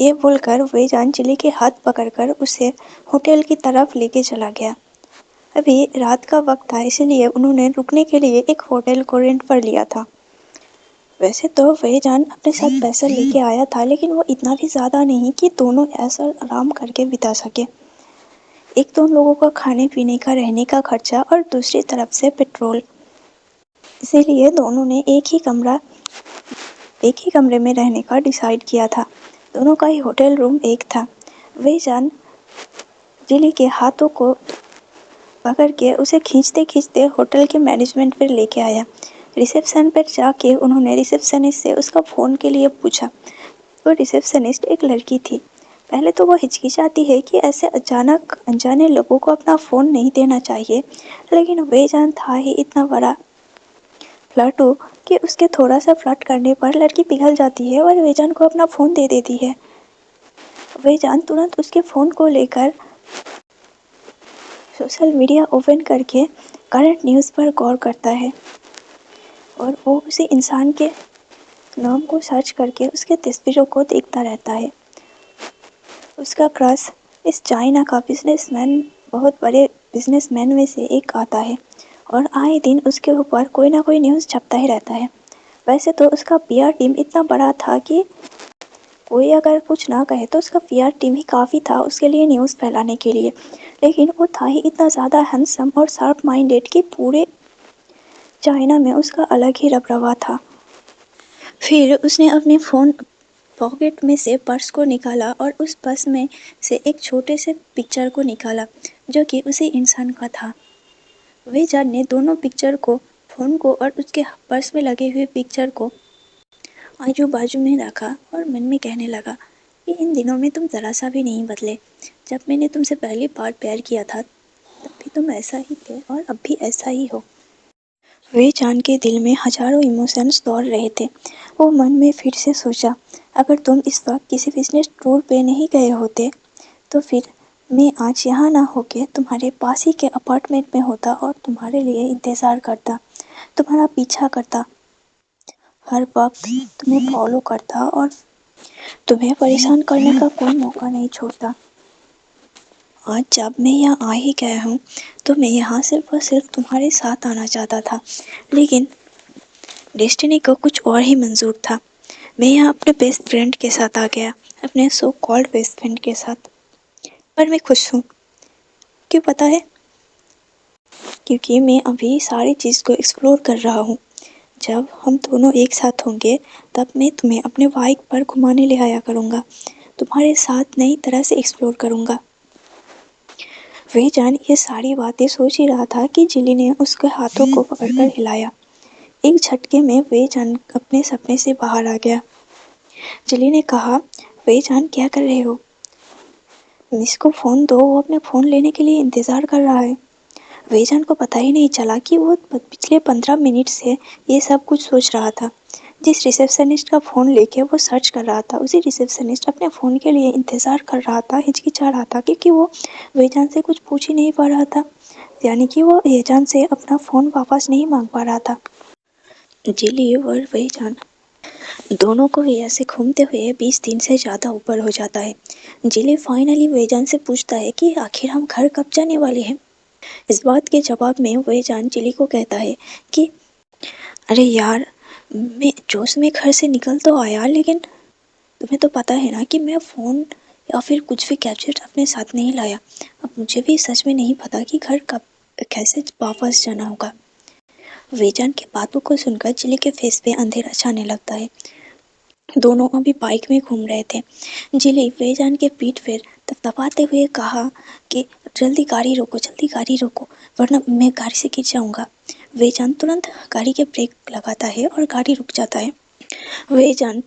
یہ بول کر وے جان جلی کے ہاتھ پکڑ کر اسے ہوٹل کی طرف لے کے چلا گیا۔ ابھی رات کا وقت تھا، اس لیے انہوں نے رکنے کے لیے ایک ہوٹل کو رینٹ پر لیا تھا۔ ویسے تو وے جان اپنے ساتھ پیسہ لے کے آیا تھا، لیکن وہ اتنا بھی زیادہ نہیں کہ دونوں ایسا آرام کر کے بتا سکے۔ ایک تو ان لوگوں کا کھانے پینے کا، رہنے کا خرچہ، اور دوسری طرف سے پیٹرول۔ اسی لیے دونوں نے ایک ہی کمرے میں رہنے کا ڈیسائیڈ کیا تھا۔ دونوں کا ہی ہوٹل روم ایک تھا۔ وے جان جلی کے ہاتھوں کو پکڑ کے اسے کھینچتے کھینچتے ہوٹل کے مینجمنٹ پر لے کے آیا۔ ریسیپشن پر جا کے انہوں نے ریسیپشنسٹ سے اس کا فون کے لیے پوچھا۔ وہ ریسیپشنسٹ ایک لڑکی تھی۔ پہلے تو وہ ہچکچاتی ہے کہ ایسے اچانک انجانے لوگوں کو اپنا فون نہیں دینا چاہیے، لیکن وے جان تھا ہی اتنا بڑا فلرٹو کہ اس کے تھوڑا سا فلرٹ کرنے پر لڑکی پگھل جاتی ہے اور وے جان کو اپنا فون دے دیتی ہے۔ وے جان ترنت اس کے فون کو لے کر سوشل میڈیا اوپن کر کے کرنٹ نیوز پر غور کرتا ہے، اور وہ اسی انسان کے نام کو سرچ کر کے اس کے تصویروں کو دیکھتا رہتا ہے۔ اس کا کرش اس چائنا کا بزنس مین، بہت بڑے بزنس مین میں سے ایک آتا ہے، اور آئے دن اس کے اوپر کوئی نہ کوئی نیوز چھپتا ہی رہتا ہے۔ ویسے تو اس کا پی آر ٹیم اتنا بڑا تھا کہ کوئی اگر کچھ نہ کہے تو اس کا پی آر ٹیم ہی کافی تھا اس کے لیے نیوز پھیلانے کے لیے، لیکن وہ تھا ہی اتنا زیادہ ہینڈسم اور شارپ مائنڈیڈ کہ پورے چائنا میں اس کا الگ ہی ربربہ تھا۔ پھر اس نے اپنے فون پاکٹ میں سے پرس کو نکالا اور اس پرس میں سے ایک چھوٹے سے پکچر کو نکالا جو کہ اسی انسان کا تھا۔ وے جان نے دونوں پکچر کو، فون کو اور اس کے پرس میں لگے ہوئے پکچر کو آجو بازو میں رکھا اور من میں کہنے لگا کہ ان دنوں میں تم ذرا سا بھی نہیں بدلے۔ جب میں نے تم سے پہلی بار پیار کیا تھا تب بھی تم ایسا ہی تھے اور اب بھی ایسا ہی ہو۔ وے جان کے دل میں ہزاروں ایموشنز دوڑ رہے تھے۔ وہ من میں پھر سے سوچا، اگر تم اس وقت کسی بزنس ٹور پہ نہیں گئے ہوتے تو پھر میں آج یہاں نہ ہو کے تمہارے پاس ہی کے اپارٹمنٹ میں ہوتا اور تمہارے لیے انتظار کرتا، تمہارا پیچھا کرتا، ہر وقت تمہیں فالو کرتا اور تمہیں پریشان کرنے کا کوئی موقع نہیں چھوڑتا۔ آج جب میں یہاں آ ہی گیا ہوں تو میں یہاں صرف اور صرف تمہارے ساتھ آنا چاہتا تھا، لیکن ڈیسٹینی کو کچھ اور ہی منظور تھا۔ میں یہاں اپنے بیسٹ فرینڈ کے ساتھ آ گیا، اپنے سو کالڈ بیسٹ فرینڈ کے ساتھ، پر میں خوش ہوں۔ کیوں پتہ ہے؟ کیونکہ میں ابھی ساری چیز کو ایکسپلور کر رہا ہوں۔ جب ہم دونوں ایک ساتھ ہوں گے تب میں تمہیں اپنے بائک پر گھمانے لے آیا کروں گا، تمہارے ساتھ نئی طرح سے ایکسپلور کروں گا۔ وے جان یہ ساری باتیں سوچ ہی رہا تھا کہ جلی نے اس کے ہاتھوں کو پکڑ کر ہلایا۔ ایک جھٹکے میں وے جان اپنے سپنے سے باہر آ گیا۔ جلی نے کہا، وے جان کیا کر رہے ہو؟ مس کو فون دو، وہ اپنے فون لینے کے لیے انتظار کر رہا ہے۔ وے جان کو پتہ ہی نہیں چلا کہ وہ پچھلے 15 منٹ سے یہ سب کچھ سوچ رہا تھا۔ جس ریسیپشنسٹ کا فون لے کے وہ سرچ کر رہا تھا، اسی ریسیپشنسٹ اپنے فون کے لیے انتظار کر رہا تھا، ہچکچا رہا تھا کیونکہ وہ وے جان سے کچھ پوچھ ہی نہیں پا رہا تھا، یعنی کہ وہ وے جان سے اپنا فون واپس نہیں مانگ پا رہا تھا۔ جلی اور وے جان دونوں کو ایسے گھومتے ہوئے 20 دن سے زیادہ اوپر ہو جاتا ہے۔ جلی فائنلی وے جان سے پوچھتا ہے کہ آخر ہم گھر کب جانے والے ہیں؟ اس بات کے جواب میں وے جان جلی کو کہتا ہے کہ ارے یار، میں جوش میں گھر سے نکل تو آیا، لیکن تمہیں تو پتہ ہے نا کہ میں فون یا پھر کچھ بھی گیجٹ اپنے ساتھ نہیں لایا۔ اب مجھے بھی سچ میں نہیں پتا کہ گھر کب کیسے واپس جانا ہوگا۔ وے جان کی باتوں کو سن کر جلی کے فیس پہ اندھیرا چھانے لگتا ہے۔ دونوں ابھی بائک میں گھوم رہے تھے۔ جلی وے جان کے پیٹھ پر تپتپاتے ہوئے کہا کہ جلدی گاڑی روکو ورنہ میں گاڑی سے گر جاؤں گا۔ وے جان ترنت گاڑی کے بریک لگاتا ہے اور گاڑی رک جاتا ہے۔ وے جان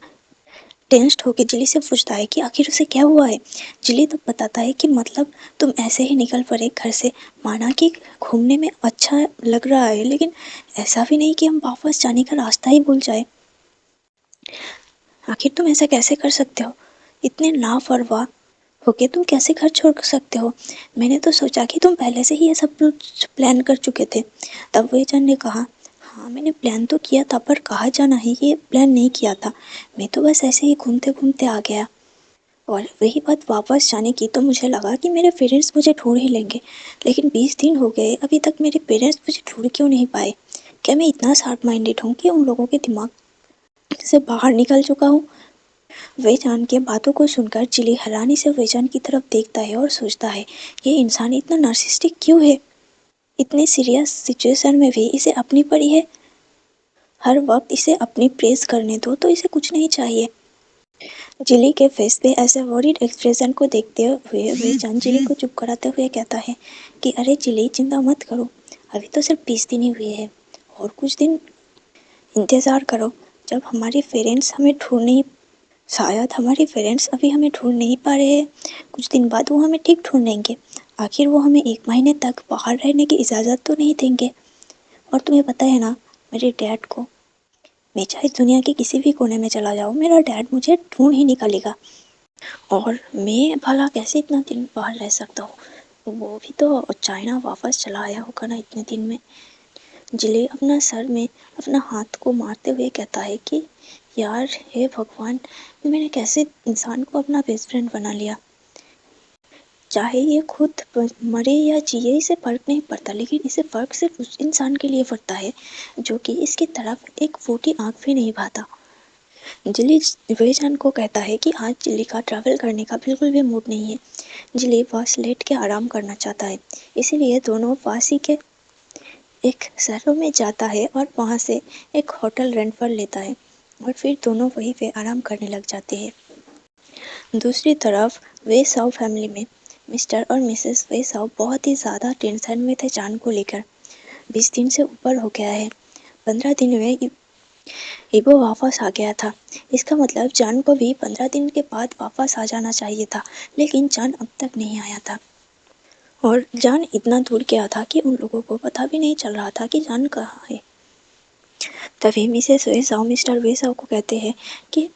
ٹینسڈ ہو کے جلی سے پوچھتا ہے کہ آخر اسے کیا ہوا ہے۔ جلی تو بتاتا ہے کہ مطلب تم ایسے ہی نکل پڑے گھر سے، مانا کہ گھومنے میں اچھا لگ رہا ہے، لیکن ایسا بھی نہیں کہ ہم واپس جانے کا راستہ ہی بھول جائے۔ آخر تم ایسا کیسے کر سکتے ہو؟ اتنے لاپرواہ ہو کے تم کیسے گھر چھوڑ سکتے ہو؟ میں نے تو سوچا کہ تم پہلے سے ہی یہ سب پلان کر چکے تھے۔ تب وے جان نے کہا، ہاں میں نے پلان تو کیا تھا، پر کہاں جانا ہے یہ پلان نہیں کیا تھا، میں تو بس ایسے ہی گھومتے گھومتے آ گیا۔ اور وہی بات واپس جانے کی تو مجھے لگا کہ میرے پیرنٹس مجھے ڈھونڈ ہی لیں گے، لیکن 20 دن ہو گئے ابھی تک میرے پیرنٹس مجھے ڈھونڈ کیوں نہیں پائے؟ کیا میں اتنا شارپ مائنڈیڈ ہوں کہ ان لوگوں کے دماغ سے باہر نکل چکا ہوں؟ وے جان کے باتوں کو سن کر جلی حیرانی سے وے جان کی طرف دیکھتا ہے اور سوچتا ہے یہ انسان اتنا نارسسٹک کیوں ہے؟ اتنی سیریس سچویشن میں بھی اسے اپنی پڑی ہے، ہر وقت اسے اپنی پریز کرنے دو تو اسے کچھ نہیں چاہیے۔ جلی کے فیس پہ ایسے ورڈ ایکسپریشن کو دیکھتے ہوئے وے جان جلی کو چپ کراتے ہوئے کہتا ہے کہ ارے جلی چنتا مت کرو، ابھی تو صرف 20 دن ہی ہوئے ہیں، اور کچھ دن انتظار کرو جب ہمارے پیرنٹس ہمیں ڈھونڈ نہیں، شاید ہمارے پیرنٹس ابھی ہمیں ڈھونڈ نہیں پا رہے ہیں، کچھ دن بعد وہ ہمیں ٹھیک ڈھونڈ لیں گے، آخر وہ ہمیں 1 مہینے تک باہر رہنے کی اجازت تو نہیں دیں گے۔ اور تمہیں پتہ ہے نا میرے ڈیڈ کو، میں چاہے دنیا کے کسی بھی کونے میں چلا جاؤں میرا ڈیڈ مجھے ڈھونڈ ہی نکالے گا، اور میں بھلا کیسے اتنا دن باہر رہ سکتا ہوں؟ وہ بھی تو چائنا واپس چلا آیا ہوگا نا اتنے دن میں۔ جلی اپنا سر میں اپنا ہاتھ کو مارتے ہوئے کہتا ہے کہ یار ہے بھگوان، میں نے کیسے انسان کو اپنا بیسٹ فرینڈ بنا لیا؟ چاہے یہ خود مرے یا جیے اسے فرق نہیں پڑتا، لیکن اسے فرق صرف اس انسان کے لیے پڑتا ہے جو کہ اس کی طرف ایک پھوٹی آنکھ بھی نہیں بھاتا۔ جلی وے جان کو کہتا ہے کہ آج جلی کا ٹریول کرنے کا بالکل بھی موڈ نہیں ہے، جلی پاس لیٹ کے آرام کرنا چاہتا ہے، اسی لیے دونوں پاس ہی کے ایک شہروں میں جاتا ہے اور وہاں سے ایک ہوٹل رینٹ پر لیتا ہے، اور پھر دونوں وہیں پہ آرام کرنے لگ جاتے ہیں۔ دوسری طرف وے ساؤ فیملی میں مسٹر اور مسز وے ساؤ بہت ہی زیادہ ٹینشن میں تھے جان کو لے کر۔ 20 دن سے اوپر ہو گیا ہے، 15 دن میں ایبو واپس آ گیا تھا، اس کا مطلب جان کو بھی 15 دن کے بعد واپس آ جانا چاہیے تھا، لیکن جان اب تک نہیں آیا تھا، اور جان اتنا دور گیا تھا کہ ان لوگوں کو پتہ بھی نہیں چل رہا تھا کہ جان کہاں ہے۔ تبھی مسز وے ساؤ مسٹر وے ساؤ کو کہتے ہیں کہ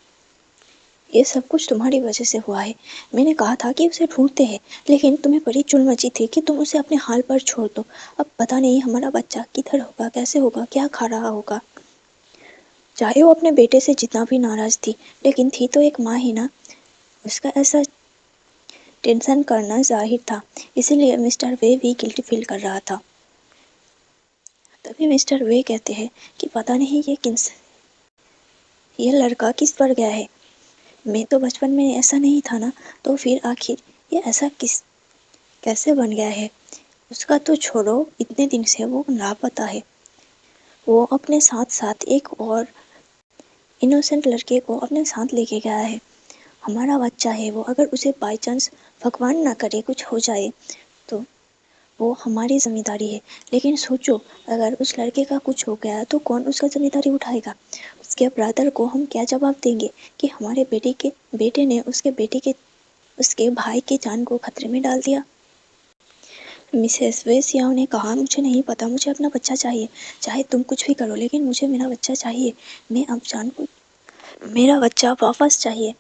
یہ سب کچھ تمہاری وجہ سے ہوا ہے، میں نے کہا تھا کہ اسے ڈھونڈتے ہیں، لیکن تمہیں بڑی چل مچی تھی کہ تم اسے اپنے حال پر چھوڑ دو، اب پتہ نہیں ہمارا بچہ کدھر ہوگا، کیسے ہوگا، کیا کھا رہا ہوگا۔ چاہے وہ اپنے بیٹے سے جتنا بھی ناراض تھی، لیکن تھی تو ایک ماں ہی نا، اس کا ایسا ٹینشن کرنا ظاہر تھا، اسی لیے مسٹر وے بھی گلٹی فیل کر رہا تھا۔ تبھی مسٹر وے کہتے ہیں کہ پتہ نہیں یہ لڑکا کس پر گیا ہے، میں تو بچپن میں ایسا نہیں تھا نا، تو پھر آخر یہ ایسا کیسے بن گیا ہے؟ اس کا تو چھوڑو، اتنے دن سے وہ لاپتہ ہے، وہ اپنے ساتھ ساتھ ایک اور انوسنٹ لڑکے کو اپنے ساتھ لے کے گیا ہے، ہمارا بچہ ہے وہ، اگر اسے بائی چانس بھگوان نہ کرے کچھ ہو جائے تو وہ ہماری ذمہ داری ہے، لیکن سوچو اگر اس لڑکے کا کچھ ہو گیا تو کون اس کا ذمہ داری اٹھائے گا؟ اس کے برادر کو ہم کیا جواب دیں گے کہ ہمارے بیٹے نے اس کے بھائی کی جان کو خطرے میں ڈال دیا؟ مسز وے سیاؤ نے کہا مجھے نہیں پتا، مجھے اپنا بچہ چاہیے، چاہے تم کچھ بھی کرو لیکن مجھے میرا بچہ چاہیے، میں اب جان کو میرا بچہ واپس چاہیے۔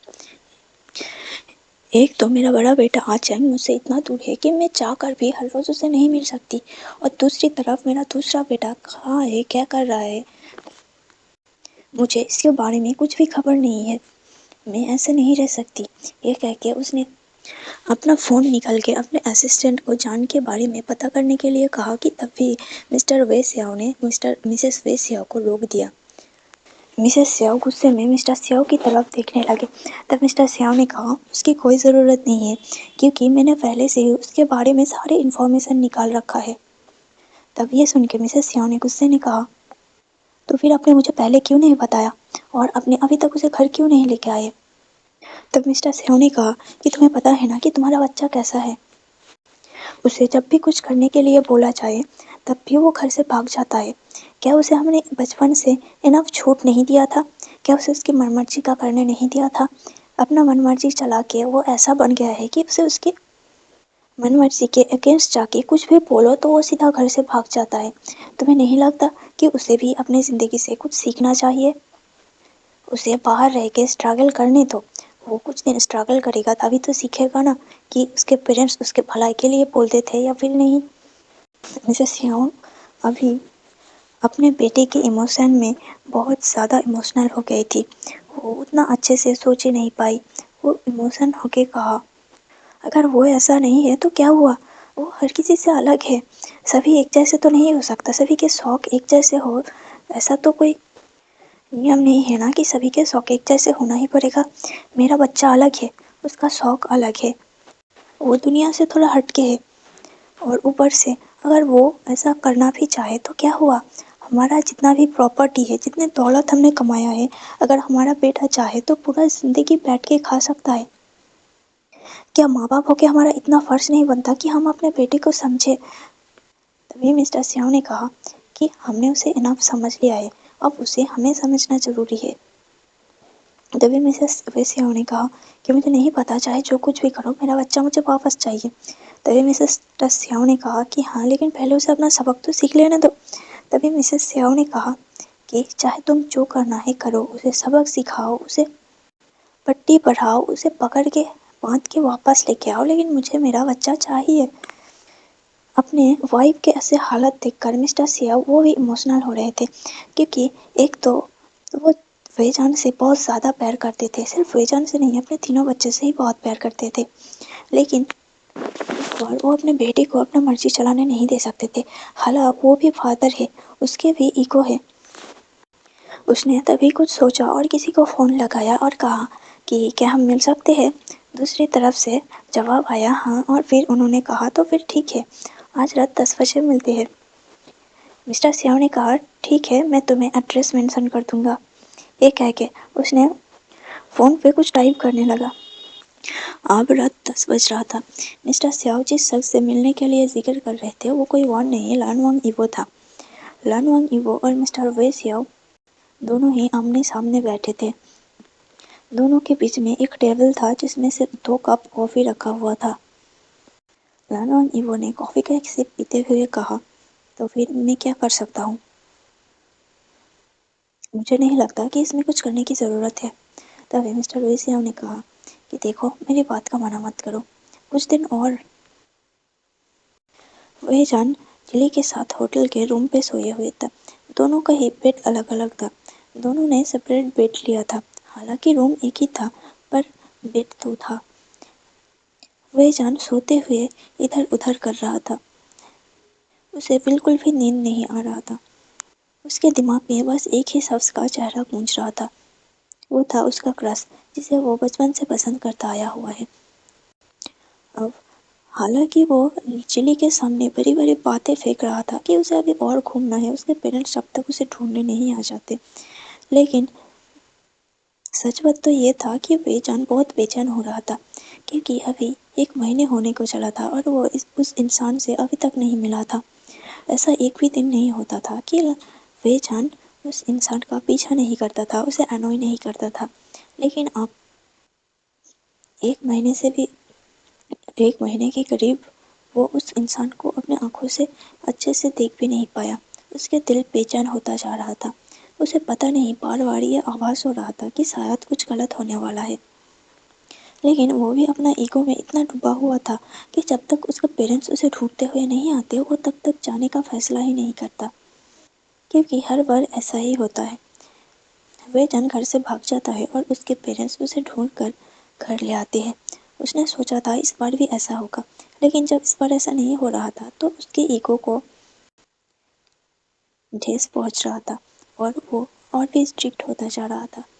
ایک تو میرا بڑا بیٹا آج مجھ سے اتنا دور ہے کہ میں چاہ کر بھی ہر روز اسے نہیں مل سکتی، اور دوسری طرف میرا دوسرا بیٹا کہاں ہے، کیا کر رہا ہے، مجھے اس کے بارے میں کچھ بھی خبر نہیں ہے، میں ایسے نہیں رہ سکتی۔ یہ کہہ کے اس نے اپنا فون نکال کے اپنے اسسٹنٹ کو جان کے بارے میں پتہ کرنے کے لیے کہا کہ تب بھی مسٹر وے سیاؤ نے مسز وے سیاؤ کو روک دیا۔ مسز سیاؤ غصے میں مسٹر سیاؤ کی طرف دیکھنے لگے، تب مسٹر سیاؤ نے کہا اس کی کوئی ضرورت نہیں ہے، کیونکہ میں نے پہلے سے ہی اس کے بارے میں سارے انفارمیشن نکال رکھا ہے۔ تب یہ سن کے مسز سیاؤ نے غصے میں کہا تو پھر آپ نے مجھے پہلے کیوں نہیں بتایا، اور ابھی تک اسے گھر کیوں نہیں لے کے آئے؟ تب مسٹر سیاؤ نے کہا کہ تمہیں پتہ ہے نا کہ تمہارا بچہ کیسا ہے، اسے جب بھی کچھ کرنے کے لیے بولا جائے تب بھی وہ گھر سے بھاگ جاتا ہے، کیا اسے ہم نے بچپن سے انف چھوٹ نہیں دیا تھا، کیا اسے اس کی من مرضی کا کرنے نہیں دیا تھا؟ اپنا من مرضی چلا کے وہ ایسا بن گیا ہے کہ اسے اس کی من مرضی کے اگینسٹ جا کے کچھ بھی بولو تو وہ سیدھا گھر سے بھاگ جاتا ہے۔ تمہیں نہیں لگتا کہ اسے بھی اپنی زندگی سے کچھ سیکھنا چاہیے؟ اسے باہر رہ کے اسٹرگل کرنے دو، وہ کچھ دن اسٹرگل کرے گا تبھی تو سیکھے گا نا کہ اس کے پیرنٹس اس کے بھلائی کے لیے بولتے تھے یا پھر نہیں۔ مسز سیاؤ ابھی اپنے بیٹے کے ایموشن میں بہت زیادہ ایموشنل ہو گئی تھی، وہ اتنا اچھے سے سوچ ہی نہیں پائی، وہ ایموشن ہو کے کہا، اگر وہ ایسا نہیں ہے تو کیا ہوا؟ وہ ہر کسی سے الگ ہے، سبھی ایک جیسے تو نہیں ہو سکتا، سبھی کے شوق ایک جیسے ہو ایسا تو کوئی نیم نہیں ہے نا کہ سبھی کے شوق ایک جیسے ہونا ہی پڑے گا۔ میرا بچہ الگ ہے، اس کا شوق الگ ہے، وہ دنیا سے تھوڑا ہٹ کے ہے، اور اوپر سے اگر وہ ایسا کرنا بھی چاہے تو کیا ہوا؟ ہمارا جتنا بھی پراپرٹی ہے، جتنے دولت ہم نے کمایا ہے، اگر ہمارا بیٹا چاہے تو پورا زندگی بیٹھ کے کھا سکتا ہے۔ کیا ماں باپ ہو کے ہمارا اتنا فرض نہیں بنتا کہ ہم اپنے بیٹے کو سمجھے؟ تبھی مسٹر سیاؤ نے کہا کہ ہم نے اسے انف سمجھ لیا ہے، اب اسے ہمیں سمجھنا ضروری ہے۔ تبھی مسز سیاؤ نے کہا کہ مجھے نہیں پتا، چاہے جو کچھ بھی کرو، میرا بچہ مجھے واپس چاہیے۔ تبھی مسز سیاؤ نے کہا کہ ہاں، لیکن پہلے اسے اپنا سبق تو سیکھ لینے دو۔ تبھی مسز سیاؤ نے کہا کہ چاہے تم جو کرنا ہے کرو، اسے سبق سکھاؤ، اسے پٹی پڑھاؤ، اسے پکڑ کے باندھ کے واپس لے کے آؤ، لیکن مجھے میرا بچہ چاہیے۔ اپنے وائف کے ایسے حالت دیکھ کر مسٹر سیاؤ وہ بھی ایموشنل ہو رہے تھے، کیونکہ ایک تو وہ وے جان سے بہت زیادہ پیار کرتے تھے، صرف وے جان سے نہیں، اپنے تینوں بچے سے ہی بہت پیار کرتے تھے، لیکن اس بار وہ اپنے بیٹے کو اپنا مرضی چلانے نہیں دے سکتے تھے۔ حالانکہ وہ بھی فادر ہے، اس کے بھی ایگو ہے۔ اس نے تبھی کچھ سوچا اور کسی کو فون لگایا اور کہا کہ کیا ہم مل سکتے ہیں؟ دوسری طرف سے جواب آیا ہاں، اور پھر انہوں نے کہا تو پھر ٹھیک ہے، آج رات 10 بجے ملتے ہیں۔ مسٹر سیاؤ نے کہا ٹھیک ہے، میں تمہیں ایڈریس مینشن کر دوں گا۔ یہ کہہ کے اس نے فون پہ کچھ ٹائپ کرنے لگا۔ اب رات 10 بج رہا تھا۔ مسٹر سیاؤ جس شخص سے ملنے کے لیے ذکر کر رہے تھے وہ کوئی اور نہیں، لان وانگ ایوو تھا۔ لان وانگ ایوو اور مسٹر وے سیاؤ دونوں ہی آمنے سامنے بیٹھے تھے۔ دونوں کے بیچ میں ایک ٹیبل تھا جس میں صرف 2 کپ کافی رکھا ہوا تھا۔ لان وانگ ایوو نے کافی کا ایک سپ پیتے ہوئے کہا، تو پھر میں کیا کر سکتا ہوں؟ مجھے نہیں لگتا کہ اس میں کچھ کرنے کی ضرورت ہے۔ تبھی مسٹر وے سیاؤ نے کہا کہ دیکھو، میری بات کا منع مت کرو، کچھ دن اور۔ وہ جان جلی کے ساتھ ہوٹل کے روم پہ سوئے ہوئے تھا۔ دونوں کا ہی بیڈ الگ الگ تھا، دونوں نے سپریٹ بیڈ لیا تھا، حالانکہ روم ایک ہی تھا پر بیڈ 2 تھا۔ وہ جان سوتے ہوئے ادھر ادھر کر رہا تھا، اسے بالکل بھی نیند نہیں آ رہا تھا۔ اس کے دماغ میں بس ایک ہی شخص کا چہرہ گونج رہا تھا، وہ تھا اس کا کرش، جسے وہ بچپن سے پسند کرتا آیا ہوا ہے۔ اب حالانکہ وہ جلی کے سامنے بڑی بڑی باتیں پھینک رہا تھا کہ اسے ابھی اور گھومنا ہے، اس کے پیرنٹس اب تک اسے ڈھونڈنے نہیں آ جاتے، لیکن سچ بات تو یہ تھا کہ وے جان بہت بے چین ہو رہا تھا، کیونکہ ابھی 1 مہینے ہونے کو چلا تھا اور وہ اس انسان سے ابھی تک نہیں ملا تھا۔ ایسا ایک بھی دن نہیں ہوتا تھا کہ وے جان اس انسان کا پیچھا نہیں کرتا تھا، اسے انوئی نہیں کرتا تھا، لیکن اب 1 مہینے کے قریب وہ اس انسان کو اپنے آنکھوں سے اچھے سے دیکھ بھی نہیں پایا۔ اس کے دل بے چین ہوتا جا رہا تھا، اسے پتہ نہیں بار بار یہ آواز ہو رہا تھا کہ شاید کچھ غلط ہونے والا ہے، لیکن وہ بھی اپنا ایگو میں اتنا ڈوبا ہوا تھا کہ جب تک اس کے پیرنٹس اسے ڈھونڈتے ہوئے نہیں آتے وہ تب تک جانے کا فیصلہ ہی نہیں کرتا، کیونکہ ہر بار ایسا ہی ہوتا ہے، وہ جان گھر سے بھاگ جاتا ہے اور اس کے پیرنٹس اسے ڈھونڈ کر گھر لے آتے ہیں۔ اس نے سوچا تھا اس بار بھی ایسا ہوگا، لیکن جب اس بار ایسا نہیں ہو رہا تھا تو اس کے ایگو کو ٹھیس پہنچ رہا تھا اور وہ اور بھی اسٹرکٹ ہوتا جا رہا تھا۔